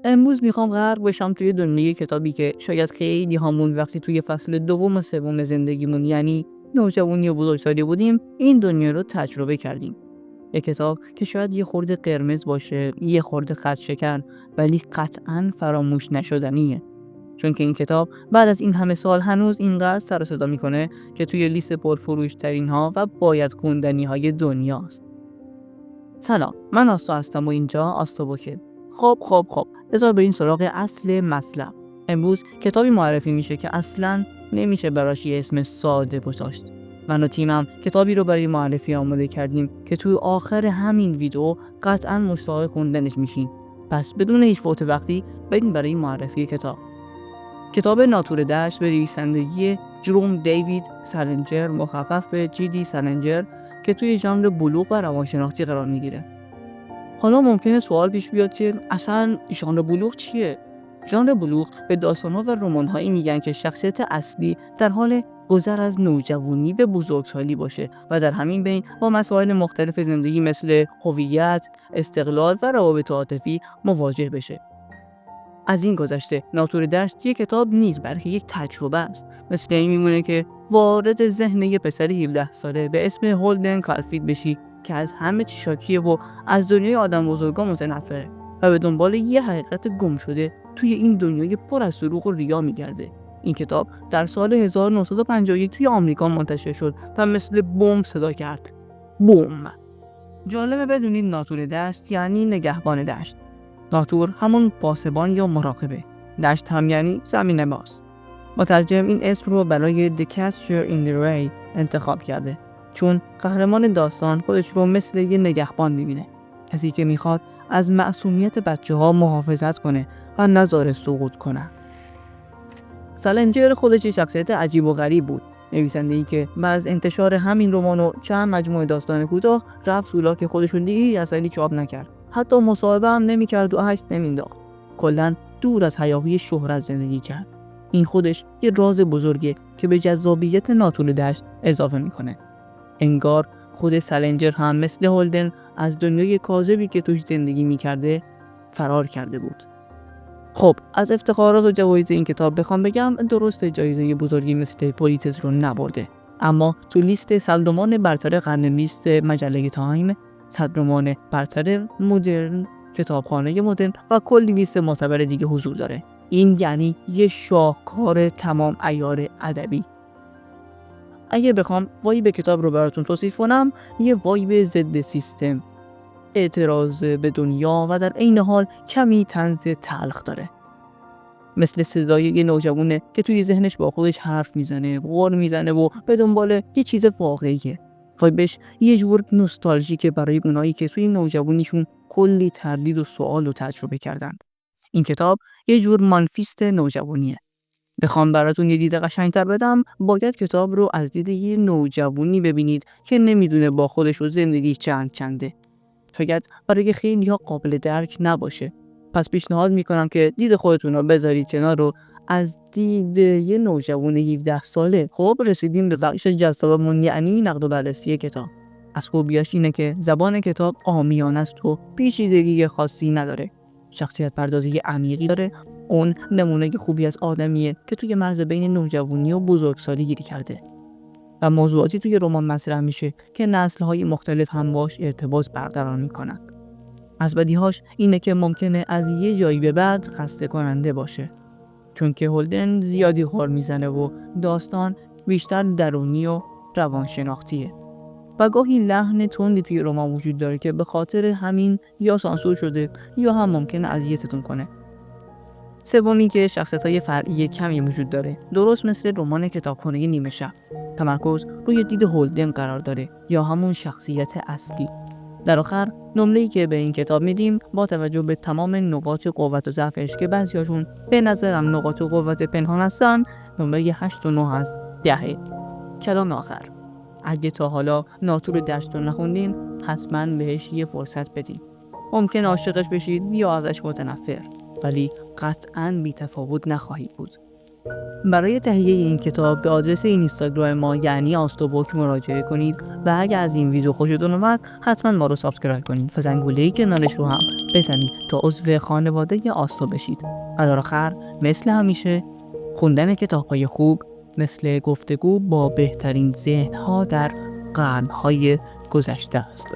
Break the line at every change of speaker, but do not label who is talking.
امروز میخوام غرق بشم توی دنیای کتابی که شاید خیلی همون وقتی توی فصل دوم و سوم زندگیمون یعنی نوجوانی و بزرگسالی بودیم این دنیا رو تجربه کردیم. یک کتاب که شاید یه خورده قرمز باشه، یه خورده خط شکن، ولی قطعاً فراموش نشدنیه. چون که این کتاب بعد از این همه سال هنوز اینقدر سر و صدا میکنه که توی لیست پرفروش ترین ها و باید خوندنی های دنیاست. سلام، من آستا هستم و اینجا آستا بوکه. خب بذار بریم سراغ اصل مطلب. امروز کتابی معرفی میشه که اصلاً نمیشه براش یه اسم ساده گذاشت. من و تیمم کتابی رو برای معرفی آماده کردیم که توی آخر همین ویدیو قطعاً مشتاق خوندنش میشین. پس بدون هیچ فوت وقتی بریم برای معرفی کتاب. کتاب ناتور دشت به نویسندگی جروم دیوید سالنجر مخفف به جی.دی. سالنجر که توی ژانر بلوغ و روانشناختی قرار میگیره. حالا ممکنه سوال پیش بیاد که اصلا ژانر بلوغ چیه؟ ژانر بلوغ به داستان‌ها و رمان‌هایی میگن که شخصیت اصلی در حال گذر از نوجوانی به بزرگسالی باشه و در همین بین با مسائل مختلف زندگی مثل هویت، استقلال و روابط عاطفی مواجه بشه. از این گذشته ناتور دشت یک کتاب نیست بلکه یک تجربه است. مثل این میمونه که وارد ذهن یه پسر 17 ساله به اسم هولدن کارفیلد بشی که از همه چی شاکیه و از دنیای آدم بزرگا متنفره و به دنبال یه حقیقت گم شده توی این دنیای پر از دروغ و ریا میگرده. این کتاب در سال 1951 توی آمریکا منتشر شد و مثل بمب صدا کرد. بوم. جالبه بدونید ناتور دشت یعنی نگهبان دشت. ناتور همون پاسبان یا مراقبه. دشت هم یعنی زمین باز. مترجم این اسم رو برای The Catcher in the Rye انتخاب کرده چون قهرمان داستان خودش رو مثل یه نگهبان میبینه، کسی که میخواد از معصومیت بچه‌ها محافظت کنه و نذاره سقوط کنن. سالنجر خودش شخصیت عجیب و غریب بود، نویسنده‌ای که بعد از انتشار همین رمان و چند مجموعه داستان کوتاه رفت سولاک خودشون دیگه اصلی چاپ نکرد. حتی مصاحبه هم نمی‌کرد و عکس نمینداخت. کلاً دور از هیاهوی شهرت زندگی کرد. این خودش یه راز بزرگه که به جذابیت ناتور دشت اضافه میکنه. انگار خود سالنجر هم مثل هولدن از دنیای کاذبی که توش زندگی میکرده فرار کرده بود. خب از افتخارات و جوایز این کتاب بخوام بگم درسته جایزه بزرگی مثل پولیتزر رو نبرده، اما تو لیست 100 رمان برتر قرن 20 مجله تایم، 100 رمان برتر مدرن، کتابخانه مدرن و کلی لیست معتبر دیگه حضور داره. این یعنی یه شاهکار تمام عیار ادبی. اگه بخوام وایب کتاب رو براتون توصیف کنم، یه وایب ضد سیستم، اعتراض به دنیا و در عین حال کمی طنز تلخ داره. مثل صدای یه نوجوونه که توی ذهنش با خودش حرف میزنه، غر میزنه و به دنبال یه چیز واقعیه. وایبش یه جور نوستالژیکه برای اونایی که توی نوجوانیشون کلی تردید و سوال رو تجربه کردن. این کتاب یه جور مانیفست نوجوانیه. بخوام براتون یه دید قشنگ‌تر بدم، باید کتاب رو از دید یه نوجوانی ببینید که نمیدونه با خودش و زندگی چنده. شاید برای خیلی‌ها قابل درک نباشه. پس پیشنهاد میکنم که دید خودتون رو بذارید کنار رو از دید یه نوجوان 17 ساله. خب رسیدیم به بخش جذابمون یعنی نقد و بررسی کتاب. از خوبیاش اینه که زبان کتاب عامیانه است و پیچیدگی خاصی نداره. شخصیت پردازی عمیقی داره. اون نمونه خوبی از آدمیه که توی مرز بین نوجوانی و بزرگسالی گیری کرده و موضوعاتی توی رمان مطرح میشه که نسل‌های مختلف هم باش ارتباط برقرار میکنن. از بدیهاش اینه که ممکنه از یه جایی به بعد خسته کننده باشه، چون که هولدن زیادی غر میزنه و داستان بیشتر درونی و روانشناختیه و گاهی لحن تندی توی رمان وجود داره که به خاطر همین یا سانسور شده یا هم ممکنه اذیتتون کنه. سومی که شخصیت‌های فرعی کمی وجود داره، درست مثل رمان کتابخانه نیمه شب. تمرکز روی دید هولدن قرار داره یا همون شخصیت اصلی. در آخر نمره‌ای که به این کتاب میدیم با توجه به تمام نقاط قوت و ضعفش که بعضیاشون به نظرم نقاط قوت پنهان هستن، نمره 8 و 9 از 10. کلام آخر، اگه تا حالا ناتور دشت رو نخوندین حتما بهش یه فرصت بدین. ممکن عاشقش بشید یا ازش متنفر، ولی قطعاً بی تفاوت نخواهید بود. برای تهیه این کتاب به آدرس اینستاگرام ما یعنی آستوبوک مراجعه کنید و اگر از این ویدیو خوشتون اومد حتما ما رو سابسکرایب کنید و زنگوله کنارش رو هم بزنید تا عضو خانواده آستو بشید. و در آخر مثل همیشه خوندن کتاب‌های خوب مثل گفتگو با بهترین ذهن‌ها در قرن‌های گذشته است.